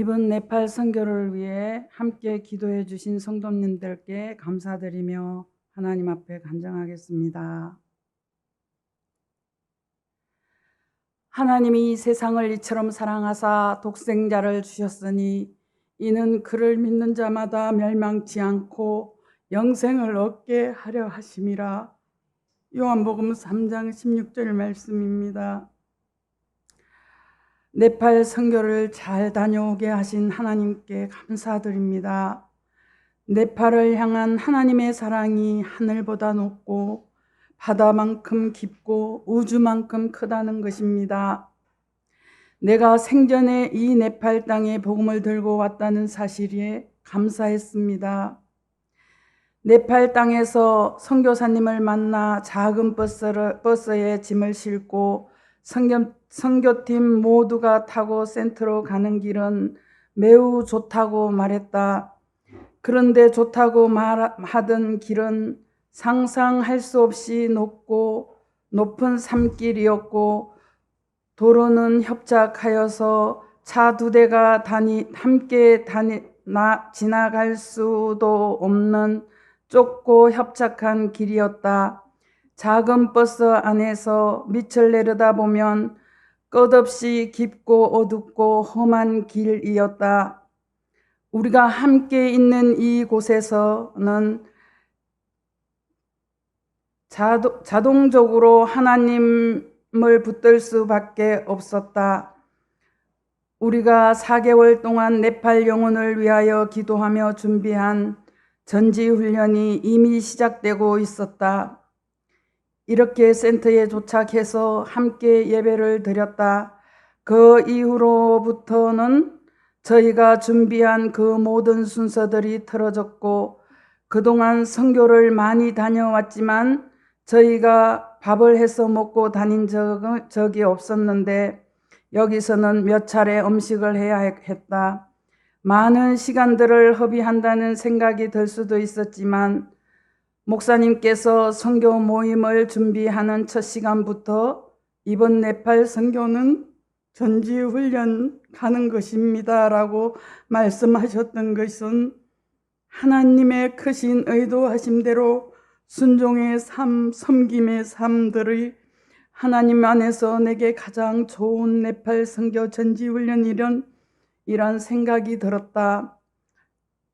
이번 네팔 선교를 위해 함께 기도해 주신 성도님들께 감사드리며 하나님 앞에 간증하겠습니다. 하나님이 세상을 이처럼 사랑하사 독생자를 주셨으니 이는 그를 믿는 자마다 멸망치 않고 영생을 얻게 하려 하심이라. 요한복음 3장 16절 말씀입니다. 네팔 선교를 잘 다녀오게 하신 하나님께 감사드립니다. 네팔을 향한 하나님의 사랑이 하늘보다 높고 바다만큼 깊고 우주만큼 크다는 것입니다. 내가 생전에 이 네팔 땅에 복음을 들고 왔다는 사실에 감사했습니다. 네팔 땅에서 선교사님을 만나 작은 버스에 짐을 싣고 선교팀 모두가 타고 센터로 가는 길은 매우 좋다고 말했다. 그런데 좋다고 말하던 길은 상상할 수 없이 높은 산길이었고 도로는 협착하여서 차 2대가 함께 지나갈 수도 없는 좁고 협착한 길이었다. 작은 버스 안에서 밑을 내려다보면 끝없이 깊고 어둡고 험한 길이었다. 우리가 함께 있는 이곳에서는 자동적으로 하나님을 붙들 수밖에 없었다. 우리가 4개월 동안 네팔 영혼을 위하여 기도하며 준비한 전지훈련이 이미 시작되고 있었다. 이렇게 센터에 도착해서 함께 예배를 드렸다. 그 이후로부터는 저희가 준비한 그 모든 순서들이 틀어졌고 그동안 선교를 많이 다녀왔지만 저희가 밥을 해서 먹고 다닌 적이 없었는데 여기서는 몇 차례 음식을 해야 했다. 많은 시간들을 허비한다는 생각이 들 수도 있었지만 목사님께서 선교 모임을 준비하는 첫 시간부터 이번 네팔 선교는 전지훈련 가는 것입니다 라고 말씀하셨던 것은 하나님의 크신 의도하심대로 순종의 삶, 섬김의 삶들이 하나님 안에서 내게 가장 좋은 네팔 선교 전지훈련이란 생각이 들었다.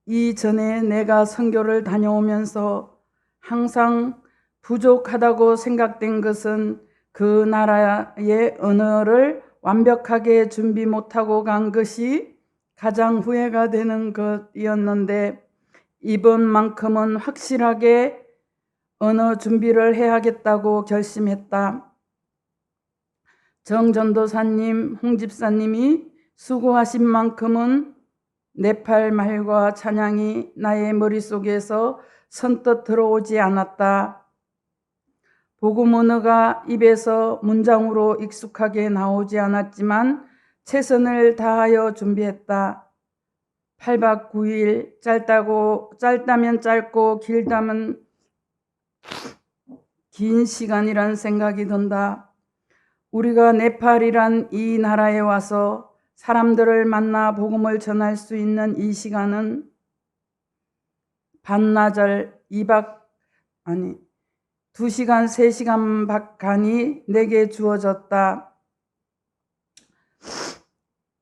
이전에 내가 선교를 다녀오면서 항상 부족하다고 생각된 것은 그 나라의 언어를 완벽하게 준비 못하고 간 것이 가장 후회가 되는 것이었는데 이번만큼은 확실하게 언어 준비를 해야겠다고 결심했다. 정전도사님, 홍집사님이 수고하신 만큼은 네팔 말과 찬양이 나의 머릿속에서 선뜻 들어오지 않았다. 복음 언어가 입에서 문장으로 익숙하게 나오지 않았지만 최선을 다하여 준비했다. 8박 9일 짧다면 짧고 길다면 긴 시간이란 생각이 든다. 우리가 네팔이란 이 나라에 와서 사람들을 만나 복음을 전할 수 있는 이 시간은 반나절 2시간 3시간 밖간이 내게 주어졌다.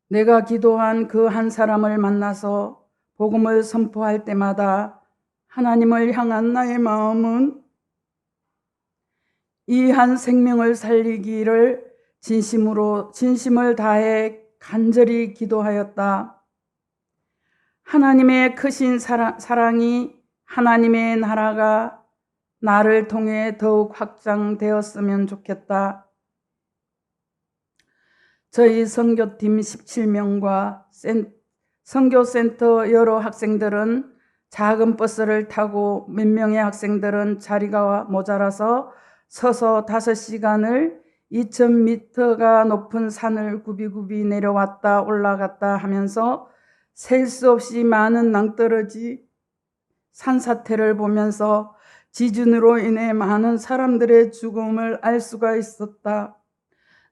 내가 기도한 그 한 사람을 만나서 복음을 선포할 때마다 하나님을 향한 나의 마음은 이 한 생명을 살리기를 진심을 다해 간절히 기도하였다. 하나님의 크신 사랑이 하나님의 나라가 나를 통해 더욱 확장되었으면 좋겠다. 저희 선교팀 17명과 선교센터 여러 학생들은 작은 버스를 타고 몇 명의 학생들은 자리가 모자라서 서서 5시간을 2000m가 높은 산을 굽이굽이 내려왔다 올라갔다 하면서 셀 수 없이 많은 낭떠러지 산사태를 보면서 지진으로 인해 많은 사람들의 죽음을 알 수가 있었다.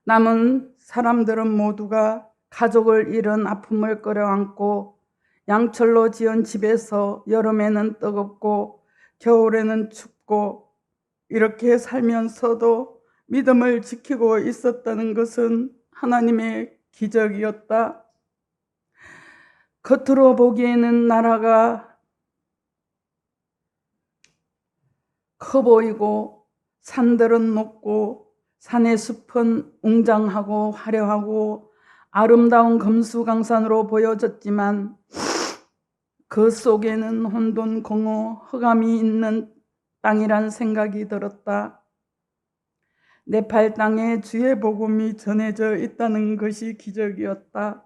남은 사람들은 모두가 가족을 잃은 아픔을 끌어안고 양철로 지은 집에서 여름에는 뜨겁고 겨울에는 춥고 이렇게 살면서도 믿음을 지키고 있었다는 것은 하나님의 기적이었다. 겉으로 보기에는 나라가 커 보이고 산들은 높고 산의 숲은 웅장하고 화려하고 아름다운 금수강산으로 보여졌지만 그 속에는 혼돈공허 흑암이 있는 땅이란 생각이 들었다. 네팔 땅에 주의 복음이 전해져 있다는 것이 기적이었다.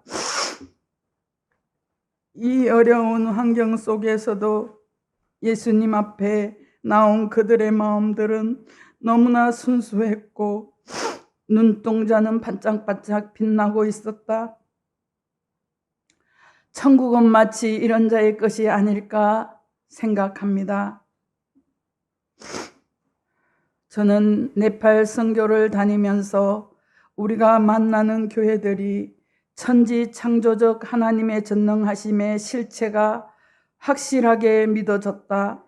이 어려운 환경 속에서도 예수님 앞에 나온 그들의 마음들은 너무나 순수했고 눈동자는 반짝반짝 빛나고 있었다. 천국은 마치 이런 자의 것이 아닐까 생각합니다. 저는 네팔 선교를 다니면서 우리가 만나는 교회들이 천지 창조적 하나님의 전능하심의 실체가 확실하게 믿어졌다.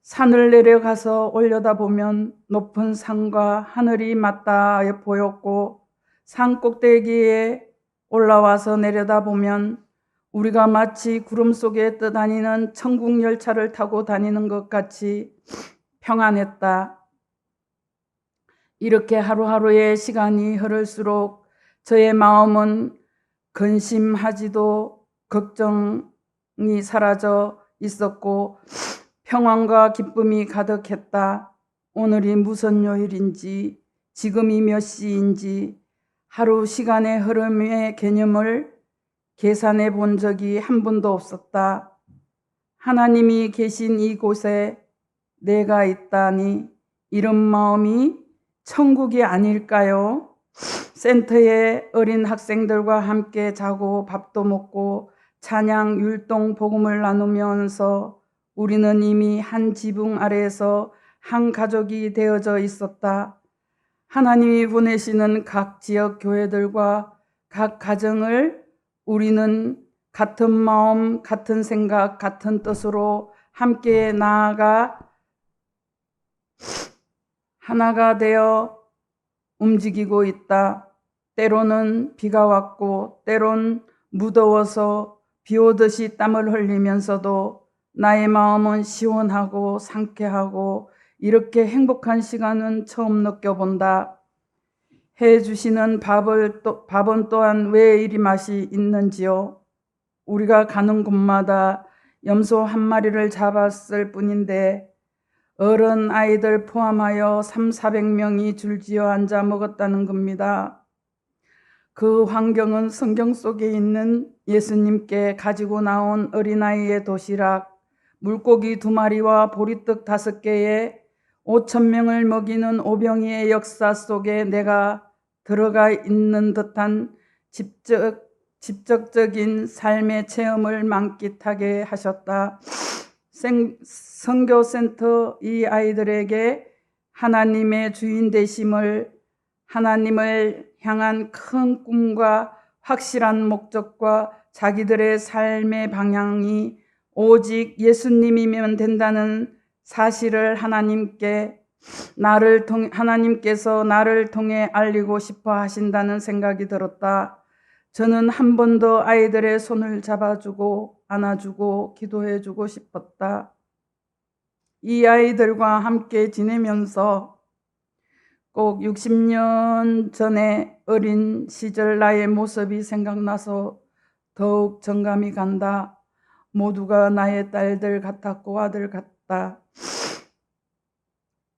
산을 내려가서 올려다보면 높은 산과 하늘이 맞닿아 보였고 산 꼭대기에 올라와서 내려다보면 우리가 마치 구름 속에 떠다니는 천국 열차를 타고 다니는 것 같이 평안했다. 이렇게 하루하루의 시간이 흐를수록 저의 마음은 근심하지도 걱정이 사라져 있었고 평안과 기쁨이 가득했다. 오늘이 무슨 요일인지 지금이 몇 시인지 하루 시간의 흐름의 개념을 계산해 본 적이 한 번도 없었다. 하나님이 계신 이곳에 내가 있다니 이런 마음이 천국이 아닐까요? 센터에 어린 학생들과 함께 자고 밥도 먹고 찬양, 율동, 복음을 나누면서 우리는 이미 한 지붕 아래에서 한 가족이 되어져 있었다. 하나님이 보내시는 각 지역 교회들과 각 가정을 우리는 같은 마음, 같은 생각, 같은 뜻으로 함께 나아가 하나가 되어 움직이고 있다. 때로는 비가 왔고 때론 무더워서 비 오듯이 땀을 흘리면서도 나의 마음은 시원하고 상쾌하고 이렇게 행복한 시간은 처음 느껴본다. 해주시는 밥은 또한 왜 이리 맛이 있는지요? 우리가 가는 곳마다 염소 한 마리를 잡았을 뿐인데 어른 아이들 포함하여 300~400명이 줄지어 앉아 먹었다는 겁니다. 그 환경은 성경 속에 있는 예수님께 가지고 나온 어린아이의 도시락, 물고기 2마리와 보리떡 5개에 5,000명을 먹이는 오병이의 역사 속에 내가 들어가 있는 듯한 직접적인 삶의 체험을 만끽하게 하셨다. 선교센터 이 아이들에게 하나님의 주인 되심을, 하나님을 향한 큰 꿈과 확실한 목적과 자기들의 삶의 방향이 오직 예수님이면 된다는 사실을 하나님께서 나를 통해 알리고 싶어 하신다는 생각이 들었다. 저는 한 번 더 아이들의 손을 잡아주고 안아주고 기도해주고 싶었다. 이 아이들과 함께 지내면서 꼭 60년 전에 어린 시절 나의 모습이 생각나서 더욱 정감이 간다. 모두가 나의 딸들 같았고 아들 같다.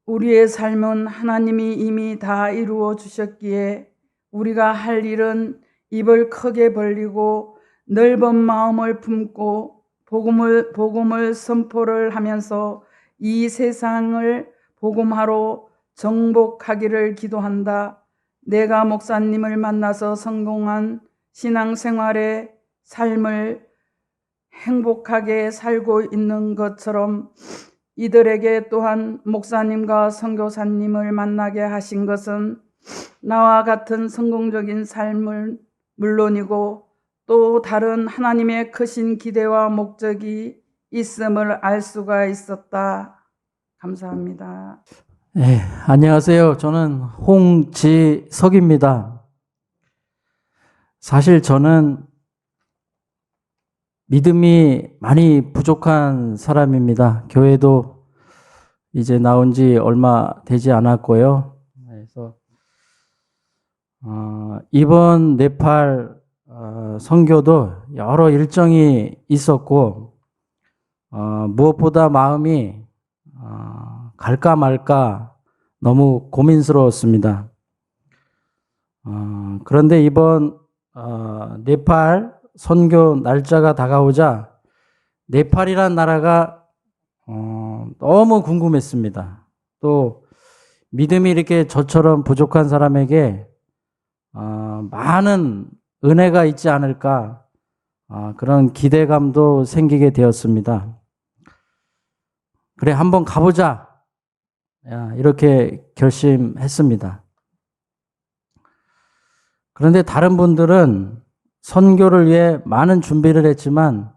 우리의 삶은 하나님이 이미 다 이루어 주셨기에 우리가 할 일은 입을 크게 벌리고 넓은 마음을 품고 복음을 선포를 하면서 이 세상을 복음화로 정복하기를 기도한다. 내가 목사님을 만나서 성공한 신앙생활의 삶을 행복하게 살고 있는 것처럼 이들에게 또한 목사님과 선교사님을 만나게 하신 것은 나와 같은 성공적인 삶을 물론이고 또 다른 하나님의 크신 기대와 목적이 있음을 알 수가 있었다. 감사합니다. 네, 안녕하세요. 저는 홍지석입니다. 사실 저는 믿음이 많이 부족한 사람입니다. 교회도 이제 나온 지 얼마 되지 않았고요. 그래서 이번 네팔 선교도 여러 일정이 있었고 무엇보다 마음이 갈까 말까 너무 고민스러웠습니다. 그런데 이번 네팔 선교 날짜가 다가오자 네팔이란 나라가 너무 궁금했습니다. 또 믿음이 이렇게 저처럼 부족한 사람에게 많은 은혜가 있지 않을까 그런 기대감도 생기게 되었습니다. 그래, 한번 가보자. 이렇게 결심했습니다. 그런데 다른 분들은 선교를 위해 많은 준비를 했지만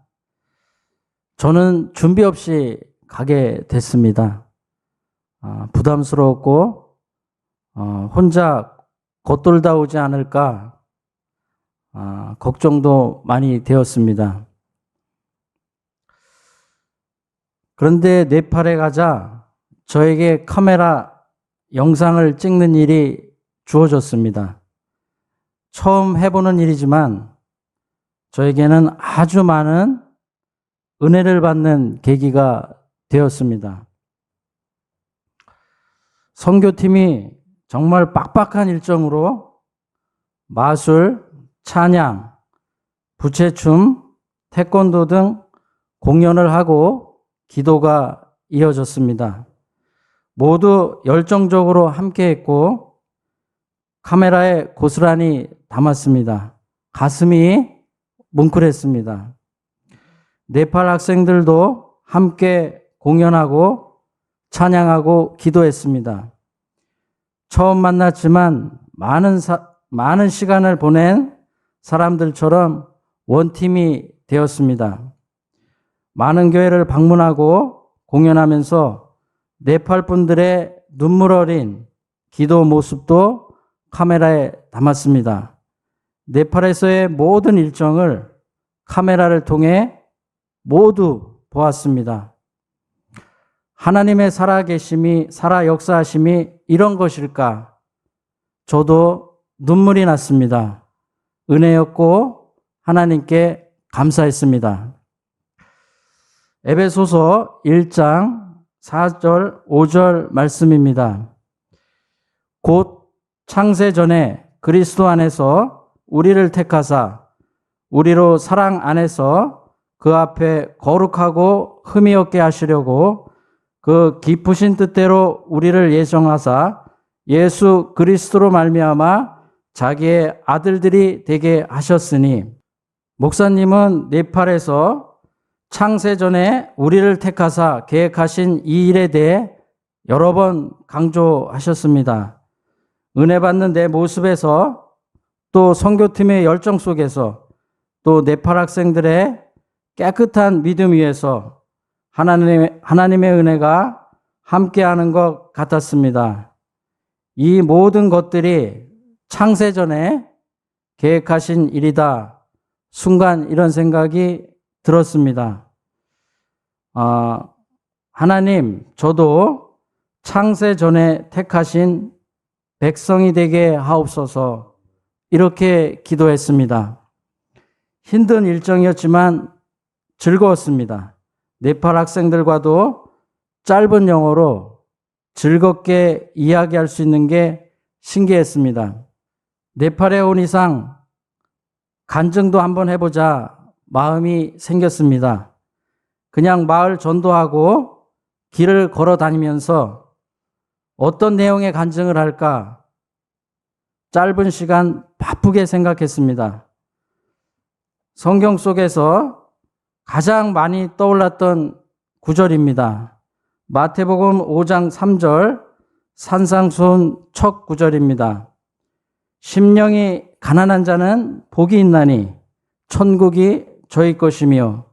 저는 준비 없이 가게 됐습니다. 부담스러웠고 혼자 겉돌다 오지 않을까 걱정도 많이 되었습니다. 그런데 네팔에 가자 저에게 카메라 영상을 찍는 일이 주어졌습니다. 처음 해보는 일이지만 저에게는 아주 많은 은혜를 받는 계기가 되었습니다. 선교팀이 정말 빡빡한 일정으로 마술, 찬양, 부채춤, 태권도 등 공연을 하고 기도가 이어졌습니다. 모두 열정적으로 함께했고 카메라에 고스란히 담았습니다. 가슴이 뭉클했습니다. 네팔 학생들도 함께 공연하고 찬양하고 기도했습니다. 처음 만났지만 많은 시간을 보낸 사람들처럼 원팀이 되었습니다. 많은 교회를 방문하고 공연하면서 네팔 분들의 눈물 어린 기도 모습도 카메라에 담았습니다. 네팔에서의 모든 일정을 카메라를 통해 모두 보았습니다. 하나님의 살아계심이, 살아 역사하심이 이런 것일까? 저도 눈물이 났습니다. 은혜였고 하나님께 감사했습니다. 에베소서 1장 4절, 5절 말씀입니다. 곧 창세 전에 그리스도 안에서 우리를 택하사 우리로 사랑 안에서 그 앞에 거룩하고 흠이 없게 하시려고 그 깊으신 뜻대로 우리를 예정하사 예수 그리스도로 말미암아 자기의 아들들이 되게 하셨으니, 목사님은 네팔에서 창세 전에 우리를 택하사 계획하신 이 일에 대해 여러 번 강조하셨습니다. 은혜 받는 내 모습에서, 또 선교팀의 열정 속에서, 또 네팔 학생들의 깨끗한 믿음 위에서 하나님의 은혜가 함께하는 것 같았습니다. 이 모든 것들이 창세 전에 계획하신 일이다. 순간 이런 생각이 들었습니다. 하나님, 저도 창세 전에 택하신 백성이 되게 하옵소서. 이렇게 기도했습니다. 힘든 일정이었지만 즐거웠습니다. 네팔 학생들과도 짧은 영어로 즐겁게 이야기할 수 있는 게 신기했습니다. 네팔에 온 이상 간증도 한번 해보자 마음이 생겼습니다. 그냥 마을 전도하고 길을 걸어 다니면서 어떤 내용의 간증을 할까 짧은 시간 바쁘게 생각했습니다. 성경 속에서 가장 많이 떠올랐던 구절입니다. 마태복음 5장 3절 산상수훈 첫 구절입니다. 심령이 가난한 자는 복이 있나니 천국이 저희 것이며.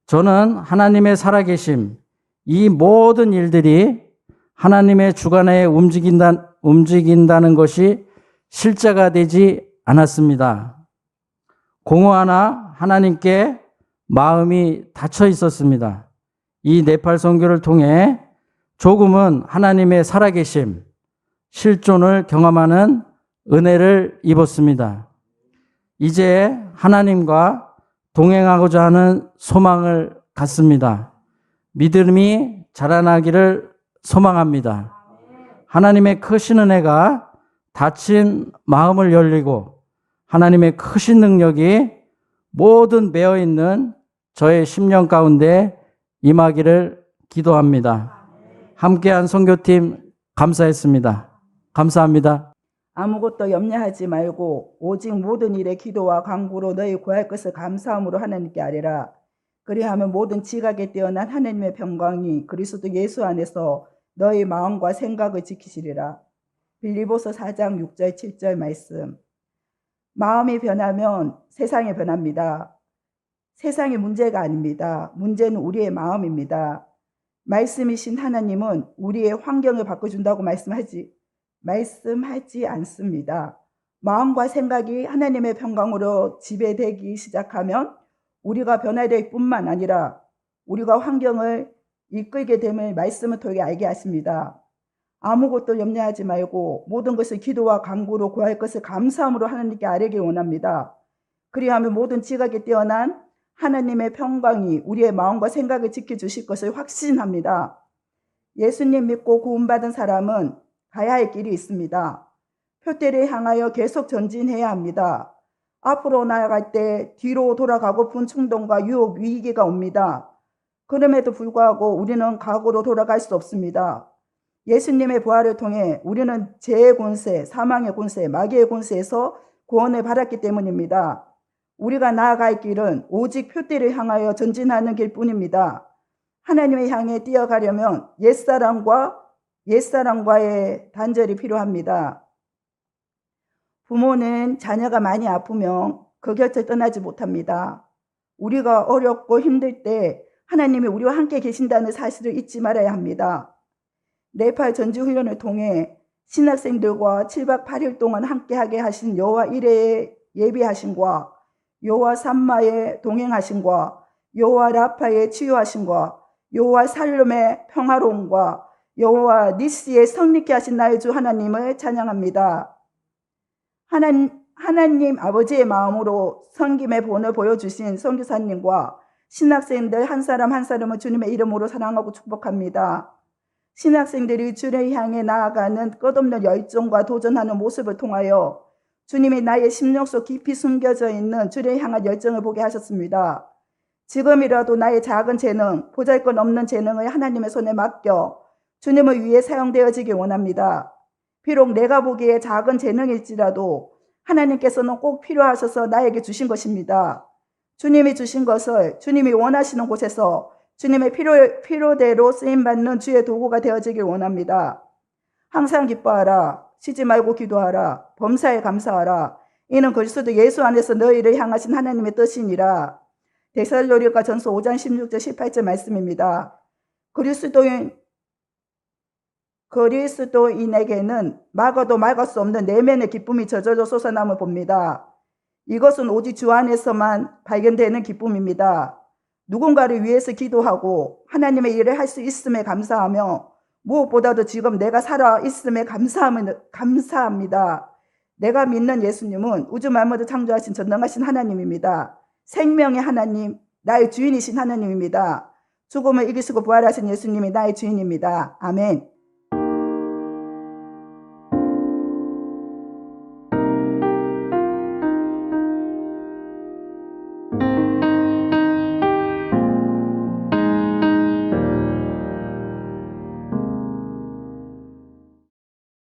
저는 하나님의 살아계심, 이 모든 일들이 하나님의 주관하에 움직인다는 것이 실제가 되지 않았습니다. 공허하나 하나님께 마음이 닫혀 있었습니다. 이 네팔 선교를 통해 조금은 하나님의 살아계심, 실존을 경험하는 은혜를 입었습니다. 이제 하나님과 동행하고자 하는 소망을 갖습니다. 믿음이 자라나기를 소망합니다. 하나님의 크신 은혜가 닫힌 마음을 열리고 하나님의 크신 능력이 모든 배어있는 저의 심령 가운데 임하기를 기도합니다. 함께한 선교팀 감사했습니다. 감사합니다. 아무것도 염려하지 말고 오직 모든 일에 기도와 간구로 너희 구할 것을 감사함으로 하나님께 아뢰라. 그리하면 모든 지각에 뛰어난 하나님의 평강이 그리스도 예수 안에서 너희 마음과 생각을 지키시리라. 빌립보서 4장 6절 7절 말씀. 마음이 변하면 세상이 변합니다. 세상이 문제가 아닙니다. 문제는 우리의 마음입니다. 말씀이신 하나님은 우리의 환경을 바꿔준다고 말씀하지 않습니다. 마음과 생각이 하나님의 평강으로 지배되기 시작하면 우리가 변화될 뿐만 아니라 우리가 환경을 이끌게 됨을 말씀을 통해 알게 하십니다. 아무것도 염려하지 말고 모든 것을 기도와 간구로 구할 것을 감사함으로 하나님께 아뢰길 원합니다. 그리하면 모든 지각에 뛰어난 하나님의 평강이 우리의 마음과 생각을 지켜주실 것을 확신합니다. 예수님 믿고 구원받은 사람은 가야 할 길이 있습니다. 표대를 향하여 계속 전진해야 합니다. 앞으로 나아갈 때 뒤로 돌아가고픈 충동과 유혹, 위기가 옵니다. 그럼에도 불구하고 우리는 과거로 돌아갈 수 없습니다. 예수님의 부활을 통해 우리는 죄의 권세, 사망의 권세, 마귀의 권세에서 구원을 받았기 때문입니다. 우리가 나아갈 길은 오직 표대를 향하여 전진하는 길뿐입니다. 하나님을 향해 뛰어가려면 옛사람과의 단절이 필요합니다. 부모는 자녀가 많이 아프면 그 곁을 떠나지 못합니다. 우리가 어렵고 힘들 때 하나님이 우리와 함께 계신다는 사실을 잊지 말아야 합니다. 네팔 전지훈련을 통해 신학생들과 7박 8일 동안 함께하게 하신 여호와 이레의 예비하심과 여호와 삼마의 동행하심과 여호와 라파의 치유하심과 여호와 살롬의 평화로움과 여호와 니스의 성립케 하신 나의 주 하나님을 찬양합니다. 하나님 아버지의 마음으로 섬김의 본을 보여주신 선교사님과 신학생들 한 사람 한 사람을 주님의 이름으로 사랑하고 축복합니다. 신학생들이 주를 향해 나아가는 끝없는 열정과 도전하는 모습을 통하여 주님이 나의 심령 속 깊이 숨겨져 있는 주를 향한 열정을 보게 하셨습니다. 지금이라도 나의 작은 재능, 보잘것없는 재능을 하나님의 손에 맡겨 주님을 위해 사용되어지길 원합니다. 비록 내가 보기에 작은 재능일지라도 하나님께서는 꼭 필요하셔서 나에게 주신 것입니다. 주님이 주신 것을 주님이 원하시는 곳에서 주님의 필요대로 쓰임받는 주의 도구가 되어지길 원합니다. 항상 기뻐하라. 쉬지 말고 기도하라. 범사에 감사하라. 이는 그리스도 예수 안에서 너희를 향하신 하나님의 뜻이니라. 데살로니가 전서 5장 16절 18절 말씀입니다. 그리스도인에게는 막아도 막을 수 없는 내면의 기쁨이 저절로 솟아남을 봅니다. 이것은 오직 주 안에서만 발견되는 기쁨입니다. 누군가를 위해서 기도하고 하나님의 일을 할 수 있음에 감사하며 무엇보다도 지금 내가 살아 있음에 감사합니다. 내가 믿는 예수님은 우주 만물을 창조하신 전능하신 하나님입니다. 생명의 하나님, 나의 주인이신 하나님입니다. 죽음을 이기시고 부활하신 예수님이 나의 주인입니다. 아멘.